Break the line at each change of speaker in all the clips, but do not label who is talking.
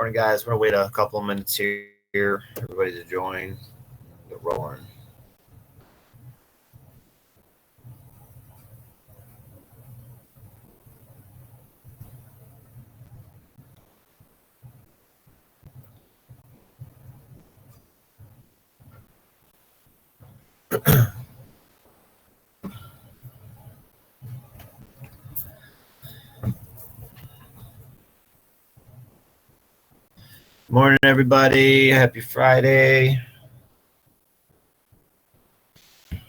Morning, guys. We're going to wait a couple of minutes here. Everybody to join. Get rolling. Morning, everybody. Happy Friday. I'm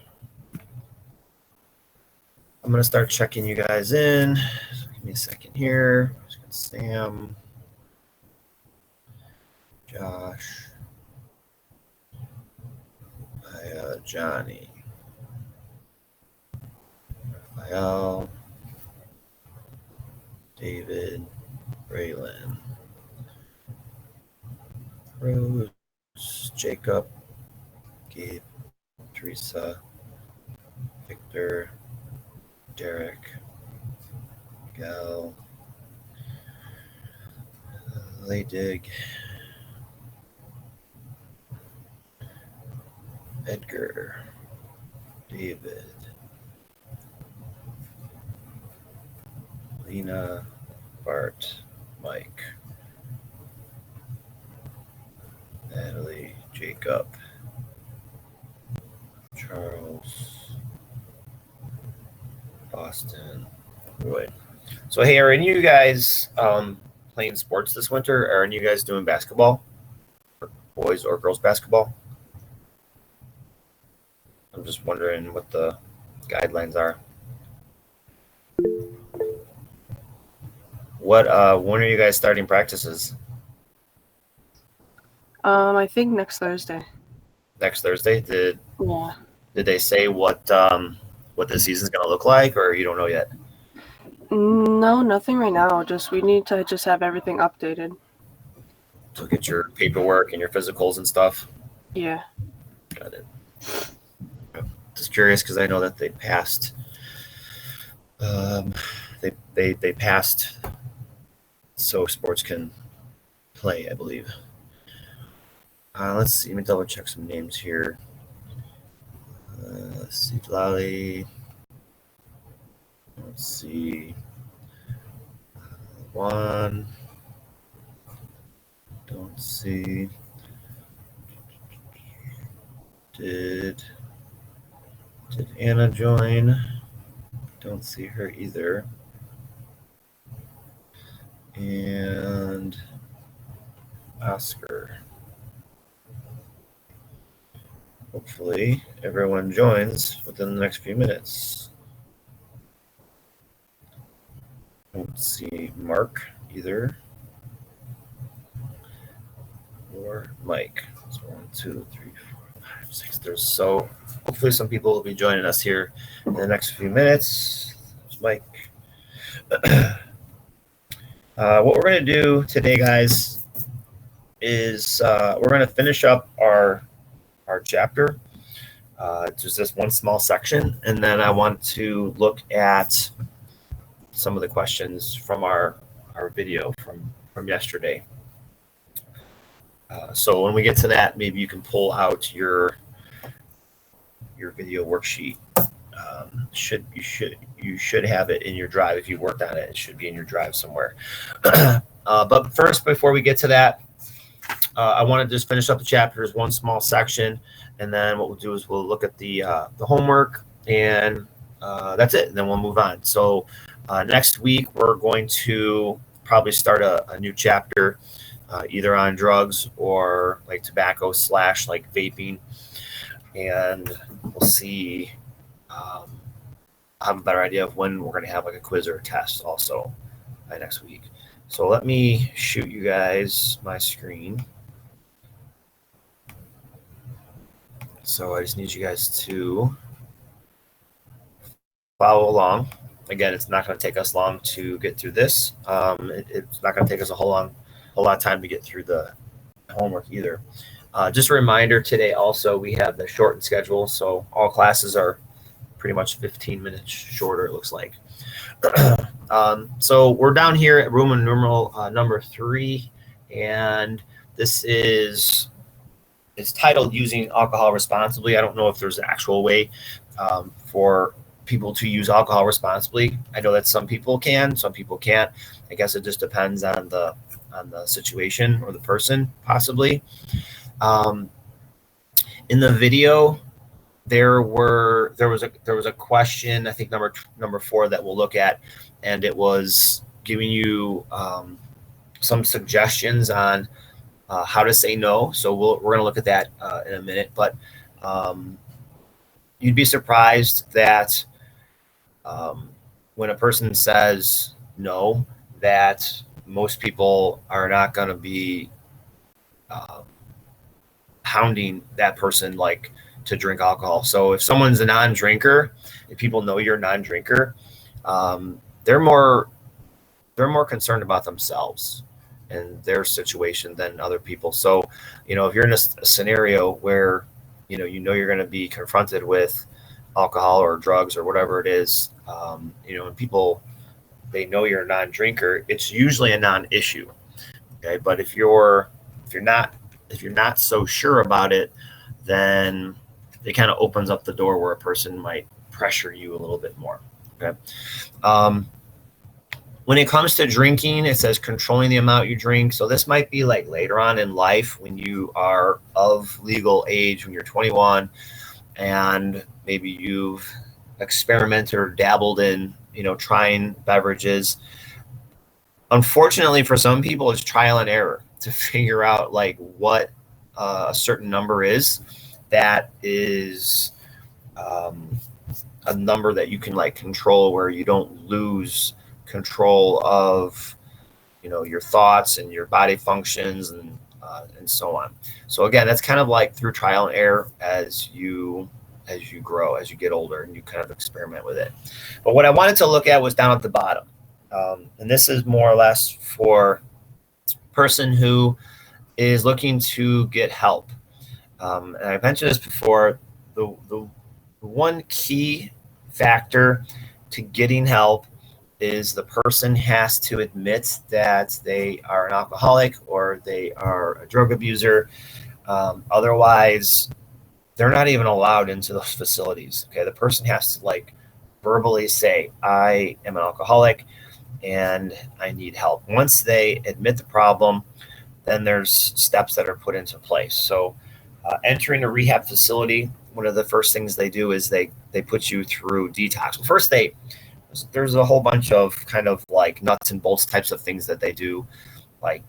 going to start checking you guys in. So give me a second here. Sam, Josh, Johnny, Raphael, David, Braylon, Rose, Jacob, Gabe, Teresa, Victor, Derek, Gal, Laydig, Edgar, David, Lena, Bart, Mike, Natalie, Jacob, Charles, Boston, Roy. So hey, are any of you guys playing sports this winter? Are any of you guys doing basketball? Boys or girls basketball? I'm just wondering what the guidelines are. When are you guys starting practices?
I think next Thursday.
Next Thursday? Did
Yeah.
they say what the season's gonna look like, or you don't know yet?
No, nothing right now. We need to just have everything updated.
So get your paperwork and your physicals and stuff.
Yeah.
Got it. Just curious because I know that they passed. They passed so sports can play, I believe. Let's see. Let me double check some names here. Let's see, Lally. Let's see. Juan. Don't see. Did Anna join? Don't see her either. And Oscar. Hopefully everyone joins within the next few minutes. Don't see Mark either. Or Mike. So 1, 2, 3, 4, 5, 6. So hopefully some people will be joining us here in the next few minutes. There's Mike. What we're going to do today, guys, is we're going to finish up our chapter. Just this one small section, and then I want to look at some of the questions from our video from yesterday. So when we get to that, maybe you can pull out your video worksheet. You should have it in your drive. If you worked on it, it should be in your drive somewhere. But first, before we get to that, I want to just finish up the chapters, one small section, and then what we'll do is we'll look at the homework, and that's it. And then we'll move on. So next week we're going to probably start a new chapter, either on drugs or like tobacco / like vaping, and we'll see. I'll have a better idea of when we're going to have like a quiz or a test also by next week. So let me shoot you guys my screen. So I just need you guys to follow along. Again, it's not going to take us long to get through this. It's not going to take us a lot of time to get through the homework either. Just a reminder, today also we have the shortened schedule, so all classes are pretty much 15 minutes shorter, it looks like. So we're down here at Roman numeral number 3, and this is it's titled Using Alcohol Responsibly. I don't know if there's an actual way for people to use alcohol responsibly. I know that some people can, some people can't. I guess it just depends on the situation or the person, possibly. Um, in the video, there was a question, I think number 4, that we'll look at, and it was giving you some suggestions on how to say no. So we're going to look at that in a minute, but you'd be surprised that when a person says no, that most people are not going to be hounding that person like to drink alcohol. So if someone's a non-drinker, if people know you're a non-drinker, they're more concerned about themselves and their situation than other people. So, if you're in a scenario where, you're going to be confronted with alcohol or drugs or whatever it is, and people, they know you're a non-drinker, it's usually a non-issue. Okay. But if you're not so sure about it, then it kind of opens up the door where a person might pressure you a little bit more. Okay. When it comes to drinking, it says controlling the amount you drink. So this might be like later on in life when you are of legal age, when you're 21, and maybe you've experimented or dabbled in, trying beverages. Unfortunately, for some people, it's trial and error to figure out like what a certain number is. That is a number that you can like control, where you don't lose control of your thoughts and your body functions and so on. So again, that's kind of like through trial and error as you grow, as you get older, and you kind of experiment with it. But what I wanted to look at was down at the bottom, and this is more or less for a person who is looking to get help. And I mentioned this before. The one key factor to getting help is the person has to admit that they are an alcoholic or they are a drug abuser. Otherwise, they're not even allowed into those facilities. Okay, the person has to like verbally say, I am an alcoholic and I need help. Once they admit the problem, then there's steps that are put into place. So entering a rehab facility, one of the first things they do is they put you through detox. Well, first there's a whole bunch of kind of like nuts and bolts types of things that they do. Like,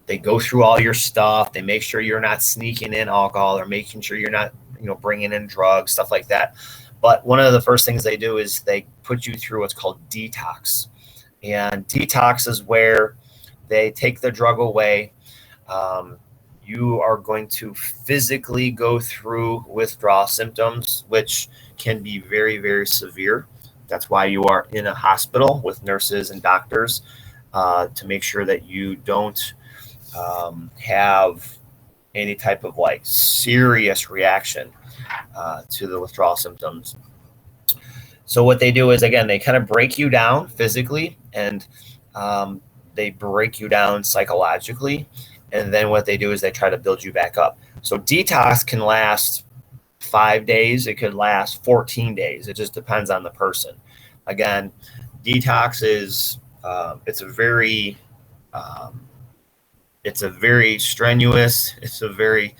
they go through all your stuff. They make sure you're not sneaking in alcohol or making sure you're not, bringing in drugs, stuff like that. But one of the first things they do is they put you through what's called detox. And detox is where they take the drug away. You are going to physically go through withdrawal symptoms, which can be very, very severe. That's why you are in a hospital with nurses and doctors to make sure that you don't have any type of like serious reaction to the withdrawal symptoms. So what they do is, again, they kind of break you down physically, and they break you down psychologically. And then what they do is they try to build you back up. So detox can last 5 days. It could last 14 days. It just depends on the person. Again, detox is it's a very strenuous, it's a very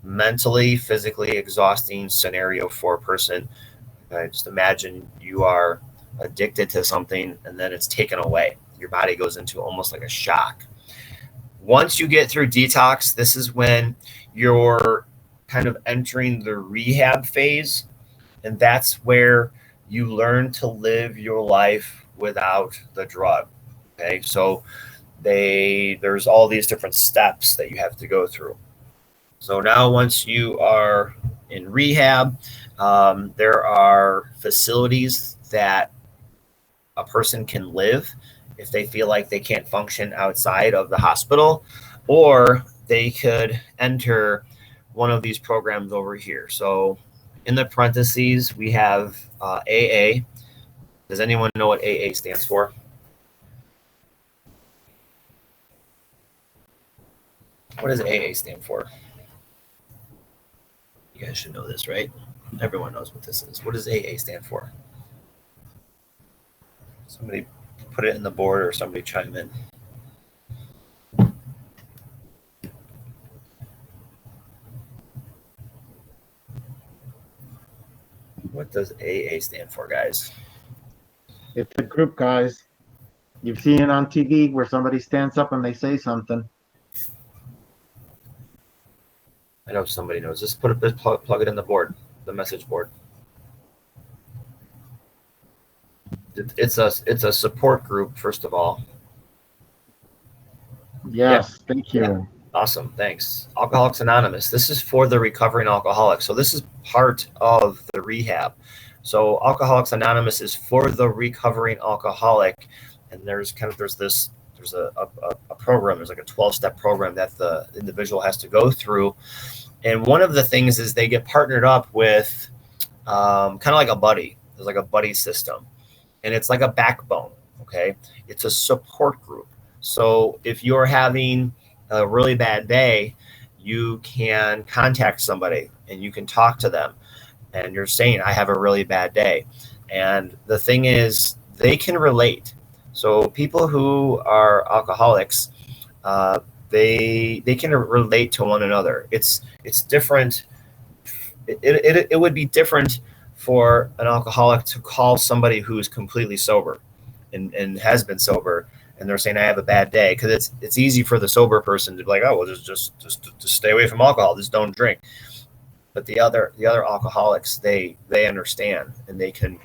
mentally, physically exhausting scenario for a person. Just imagine you are addicted to something and then it's taken away. Your body goes into almost like a shock. Once you get through detox, this is when you're kind of entering the rehab phase. And that's where you learn to live your life without the drug. Okay, so there's all these different steps that you have to go through. So now once you are in rehab, there are facilities that a person can live if they feel like they can't function outside of the hospital, or they could enter one of these programs over here. So in the parentheses, we have AA. Does anyone know what AA stands for? What does AA stand for? You guys should know this, right? Everyone knows what this is. What does AA stand for? Somebody put it in the board or somebody chime in. What does AA stand for, guys?
It's a group, guys. You've seen it on TV where somebody stands up and they say something.
I know somebody knows. Just plug it in the board, the message board. It's a support group, first of all.
Yes, thank you.
Yeah. Awesome, thanks. Alcoholics Anonymous. This is for the recovering alcoholic. So this is part of the rehab. So Alcoholics Anonymous is for the recovering alcoholic, and there's a program. There's like a 12-step program that the individual has to go through. And one of the things is they get partnered up with kind of like a buddy. There's like a buddy system, and it's like a backbone. Okay, it's a support group. So if you're having a really bad day, you can contact somebody and you can talk to them, and you're saying, I have a really bad day. And the thing is, they can relate. So people who are alcoholics, they can relate to one another. It's different. It would be different for an alcoholic to call somebody who's completely sober and has been sober, and they're saying, I have a bad day, because it's easy for the sober person to be like, oh, well, just stay away from alcohol, just don't drink. But the other alcoholics, they understand, and they can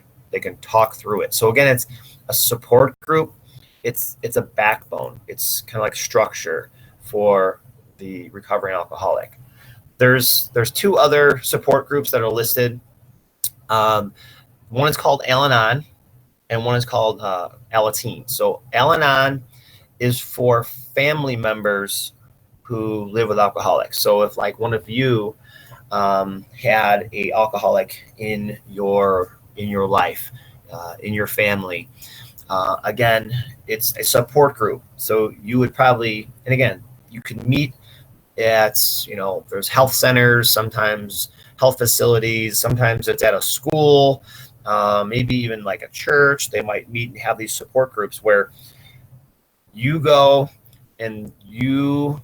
talk through it. So again, it's a support group. It's a backbone. It's kind of like structure for the recovering alcoholic. There's two other support groups that are listed. One is called Al-Anon, and one is called Alateen. So Al-Anon is for family members who live with alcoholics. So if like one of you had a alcoholic in your life, in your family, again, it's a support group. So you would probably, and again, you can meet at, there's health centers, sometimes health facilities, sometimes it's at a school, maybe even like a church. They might meet and have these support groups where you go and you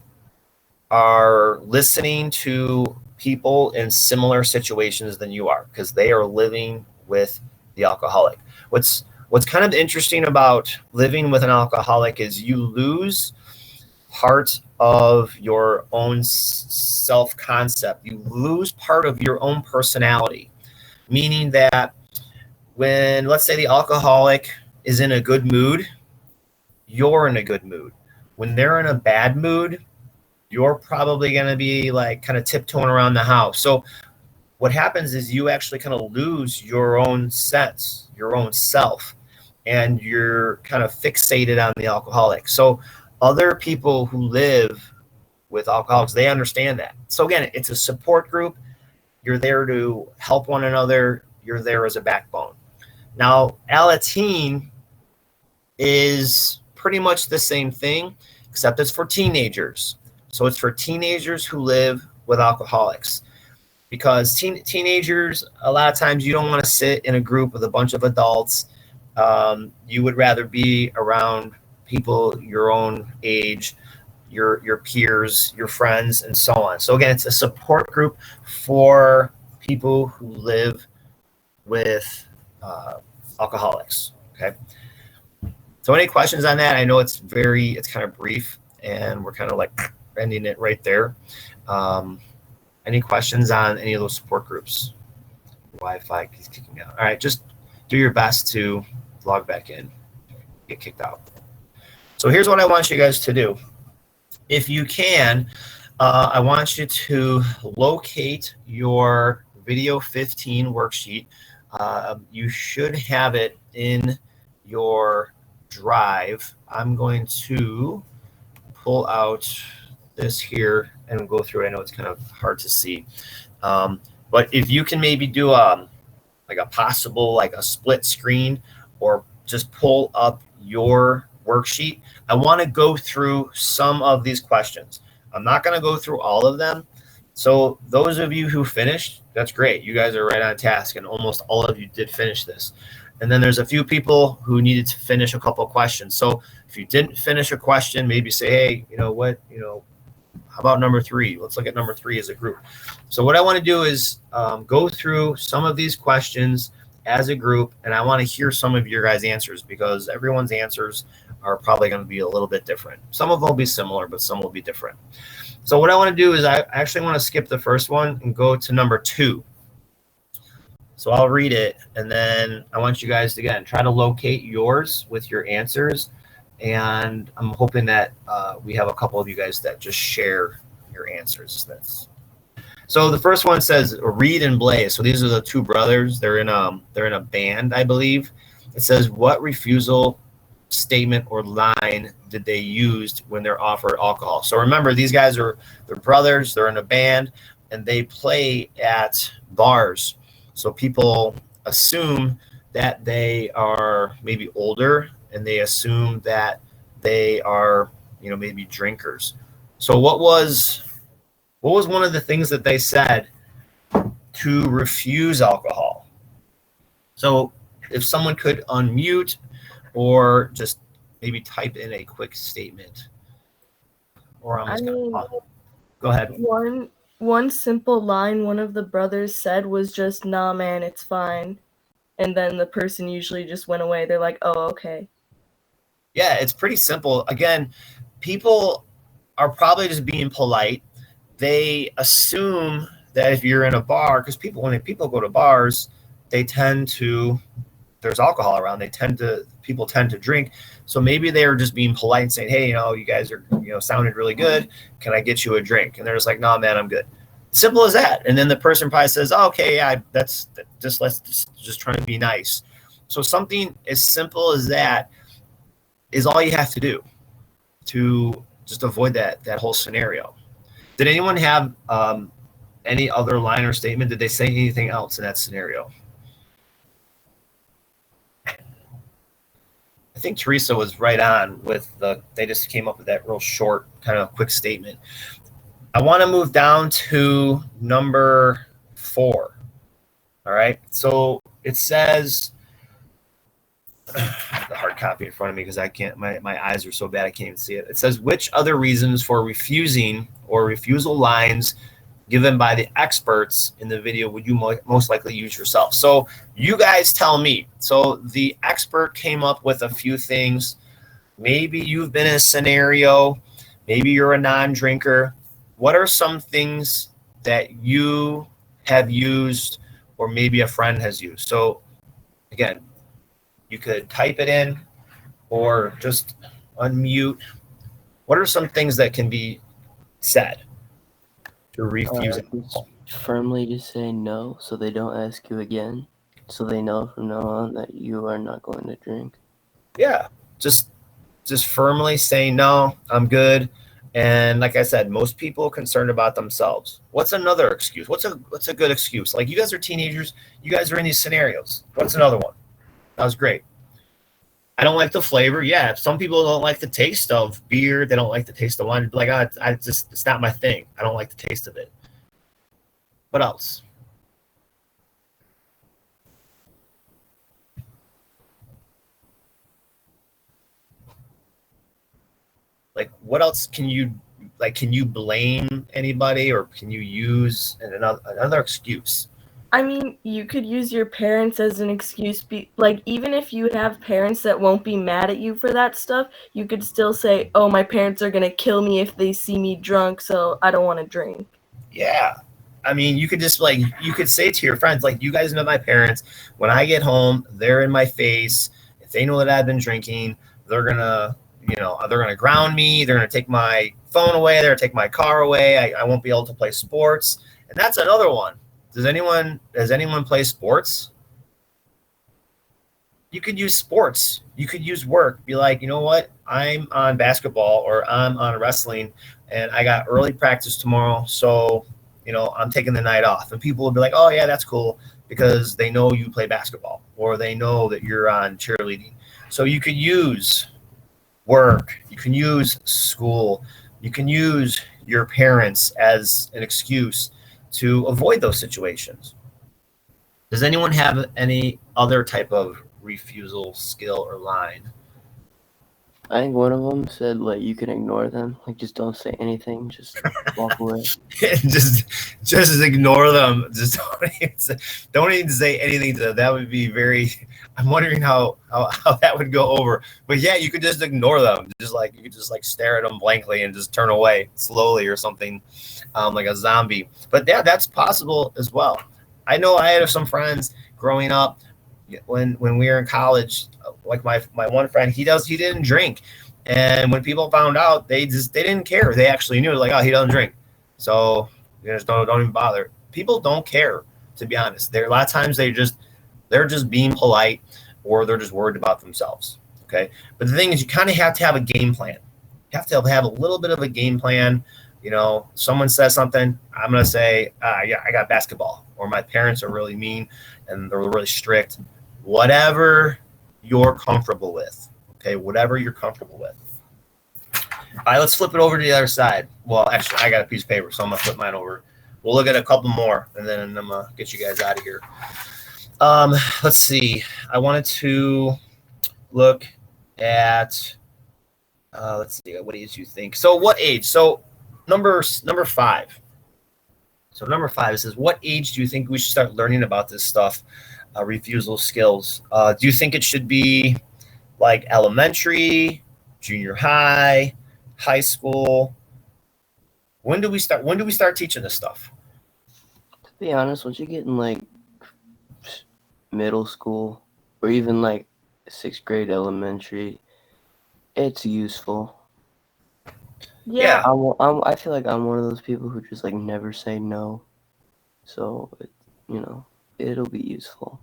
are listening to people in similar situations than you are, because they are living with the alcoholic. What's kind of interesting about living with an alcoholic is you lose part of your own self-concept. You lose part of your own personality, meaning that when, let's say, the alcoholic is in a good mood, you're in a good mood. When they're in a bad mood, you're probably going to be like kind of tiptoeing around the house. So what happens is you actually kind of lose your own sense, your own self, and you're kind of fixated on the alcoholic. So other people who live with alcoholics, they understand that. So again, it's a support group. You're there to help one another. You're there as a backbone. Now, Alateen is pretty much the same thing, except it's for teenagers. So it's for teenagers who live with alcoholics, because teenagers, a lot of times you don't want to sit in a group with a bunch of adults. You would rather be around people your own age, your peers, your friends, and so on. So again, it's a support group for people who live with alcoholics. Okay. So any questions on that? I know it's kind of brief, and we're kind of like ending it right there. Any questions on any of those support groups? Wi-Fi keeps kicking out. All right, just do your best to log back in, get kicked out. So here's what I want you guys to do. If you can, I want you to locate your video 15 worksheet. You should have it in your drive. I'm going to pull out this here and go through it. I know it's kind of hard to see, but if you can maybe do like a split screen, or just pull up your worksheet. I want to go through some of these questions. I'm not going to go through all of them. So those of you who finished, that's great. You guys are right on task, and almost all of you did finish this. And then there's a few people who needed to finish a couple of questions. So if you didn't finish a question, maybe say, hey, how about number 3? Let's look at number 3 as a group. So what I want to do is go through some of these questions as a group, and I want to hear some of your guys' answers, because everyone's answers are probably going to be a little bit different. Some of them will be similar, but some will be different. So what I want to do is I actually want to skip the first one and go to number 2. So I'll read it, and then I want you guys to, again, try to locate yours with your answers. And I'm hoping that we have a couple of you guys that just share your answers. So the first one says Reed and Blaze. So these are the 2 brothers. They're in a band, I believe. It says, what refusal statement or line did they use when they're offered alcohol? So remember, these guys they're brothers. They're in a band, and they play at bars. So people assume that they are maybe older, and they assume that they are, maybe drinkers. So what was one of the things that they said to refuse alcohol? So if someone could unmute or just maybe type in a quick statement. Or go ahead.
One simple line one of the brothers said was just, nah, man, it's fine. And then the person usually just went away. They're like, oh, okay.
Yeah, it's pretty simple. Again, people are probably just being polite. They assume that if you're in a bar, because when people go to bars, there's alcohol around. People tend to drink. So maybe they were just being polite and saying, hey, you guys are, sounded really good. Can I get you a drink? And they're just like, no, man, I'm good. Simple as that. And then the person probably says, oh, okay, yeah, let's just trying to be nice. So something as simple as that is all you have to do to just avoid that whole scenario. Did anyone have any other line or statement? Did they say anything else in that scenario? I think Teresa was right on with they just came up with that real short, kind of quick statement. I want to move down to number 4. All right. So it says, the hard copy in front of me because I can't, my eyes are so bad I can't even see it. It says, which other reasons for refusing or refusal lines given by the experts in the video would you most likely use yourself? So you guys tell me. So the expert came up with a few things. Maybe you've been in a scenario. Maybe you're a non-drinker. What are some things that you have used or maybe a friend has used? So again, you could type it in or just unmute. What are some things that can be said to refuse it?
Firmly just say no so they don't ask you again, so they know from now on that you are not going to drink.
Yeah, just firmly say no, I'm good. And like I said, most people are concerned about themselves. What's another excuse? What's a good excuse? Like, you guys are teenagers, you guys are in these scenarios. What's another one? That was great. I don't like the flavor. Yeah, some people don't like the taste of beer. They don't like the taste of wine. Like, it's not my thing. I don't like the taste of it. What else? Like, what else can you blame anybody, or can you use another excuse?
I mean, you could use your parents as an excuse. Like, even if you have parents that won't be mad at you for that stuff, you could still say, oh, my parents are going to kill me if they see me drunk, so I don't want to drink.
Yeah. I mean, you could just you could say to your friends, like, you guys know my parents. When I get home, they're in my face. If they know that I've been drinking, they're going to ground me. They're going to take my phone away. They're going to take my car away. I won't be able to play sports. And that's another one. Does anyone play sports? You could use sports. You could use work. Be like, you know what? I'm on basketball or I'm on wrestling and I got early practice tomorrow. So, I'm taking the night off. And people will be like, oh yeah, that's cool, because they know you play basketball or they know that you're on cheerleading. So you could use work. You can use school. You can use your parents as an excuse to avoid those situations. Does anyone have any other type of refusal skill or line?
I think one of them said, like, you can ignore them. Like, just don't say anything. Just walk away.
just ignore them. Just don't even say anything to them. That would be very. I'm wondering how that would go over. But yeah, you could just ignore them. You could just stare at them blankly and just turn away slowly or something, like a zombie. But yeah, that's possible as well. I know I had some friends growing up when we were in college. Like my one friend, he didn't drink, and when people found out, they didn't care. They actually knew, like, oh, he doesn't drink, so you just don't even bother. People don't care, to be honest. A lot of times they're just being polite, or they're just worried about themselves. Okay, but the thing is, you kind of have to have a game plan. You have to have a little bit of a game plan. You know, someone says something, I'm gonna say, yeah, I got basketball, or my parents are really mean and they're really strict. Whatever you're comfortable with. Okay, whatever you're comfortable with. All right, let's flip it over to the other side. Well, actually, I got a piece of paper, so I'm gonna flip mine over. We'll look at a couple more, and then I'm gonna get you guys out of here. Let's see. I wanted to look at. Let's see. What age do you think? So, what age? So, number 5. So, number 5, it says, what age do you think we should start learning about this stuff? Refusal skills. Do you think it should be like elementary, junior high, high school? When do we start teaching this stuff?
To be honest, once you get in like middle school or even like 6th grade elementary, it's useful.
Yeah.
I feel like I'm one of those people who just like never say no. So, it'll be useful.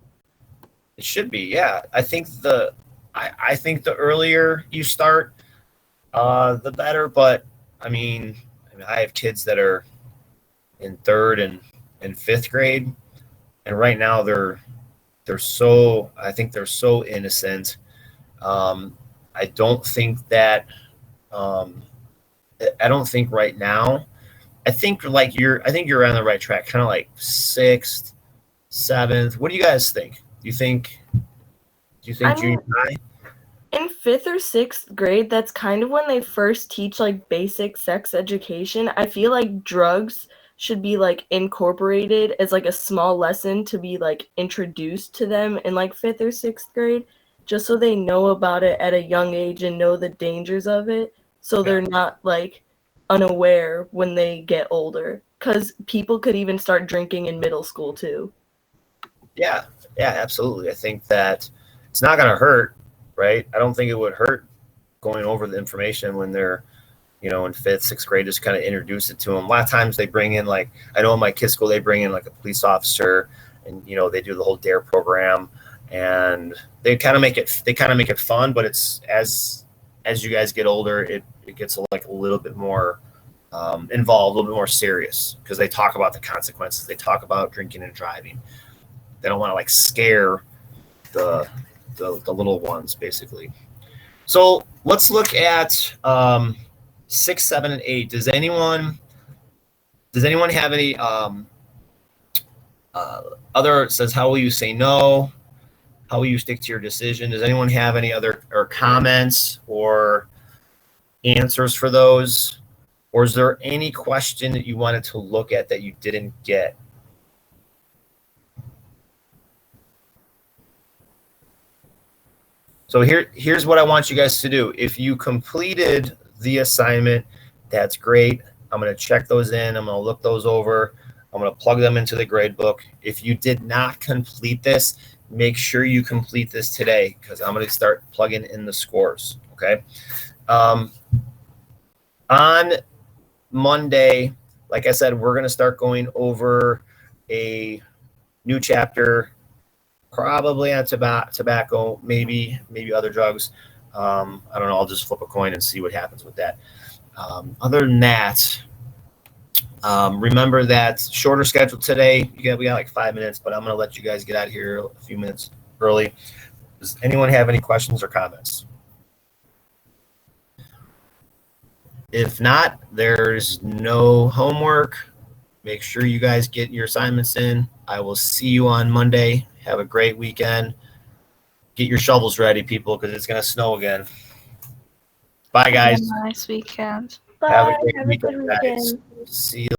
It should be, yeah. I think the earlier you start, the better. But I mean, I have kids that are in 3rd and 5th grade, and right now they're so innocent. I don't think right now. I think you're on the right track, kind of like 6th, 7th. What do you guys think? Do you think junior high?
In 5th or 6th grade, that's kind of when they first teach like basic sex education. I feel like drugs should be like incorporated as like a small lesson to be like introduced to them in like 5th or 6th grade, just so they know about it at a young age and know the dangers of it, so they're not like unaware when they get older. Because people could even start drinking in middle school too.
Yeah, absolutely. I think that it's not going to hurt, right? I don't think it would hurt going over the information when they're, in 5th, 6th grade, just kind of introduce it to them. A lot of times they bring in, like, I know in my kids' school, they bring in like a police officer, and, they do the whole DARE program, and they kind of make it fun, but it's as you guys get older, it gets like a little bit more involved, a little bit more serious, because they talk about the consequences. They talk about drinking and driving. They don't want to like scare the little ones, basically. So let's look at 6, 7, and 8. Does anyone have any other? It says, how will you say no? How will you stick to your decision? Does anyone have any other comments or answers for those? Or is there any question that you wanted to look at that you didn't get? So here's what I want you guys to do. If you completed the assignment, that's great. I'm going to check those in. I'm going to look those over. I'm going to plug them into the grade book. If you did not complete this, make sure you complete this today, because I'm going to start plugging in the scores. Okay. On Monday, like I said, we're going to start going over a new chapter, probably on tobacco, maybe other drugs. I don't know. I'll just flip a coin and see what happens with that. Other than that, remember that shorter schedule today. We got like 5 minutes, but I'm going to let you guys get out of here a few minutes early. Does anyone have any questions or comments? If not, there's no homework. Make sure you guys get your assignments in. I will see you on Monday. Have a great weekend. Get your shovels ready, people, because it's going to snow again. Bye, guys.
Have a nice weekend.
Have a
Bye.
great
Have a good
weekend, guys.
weekend.
See you.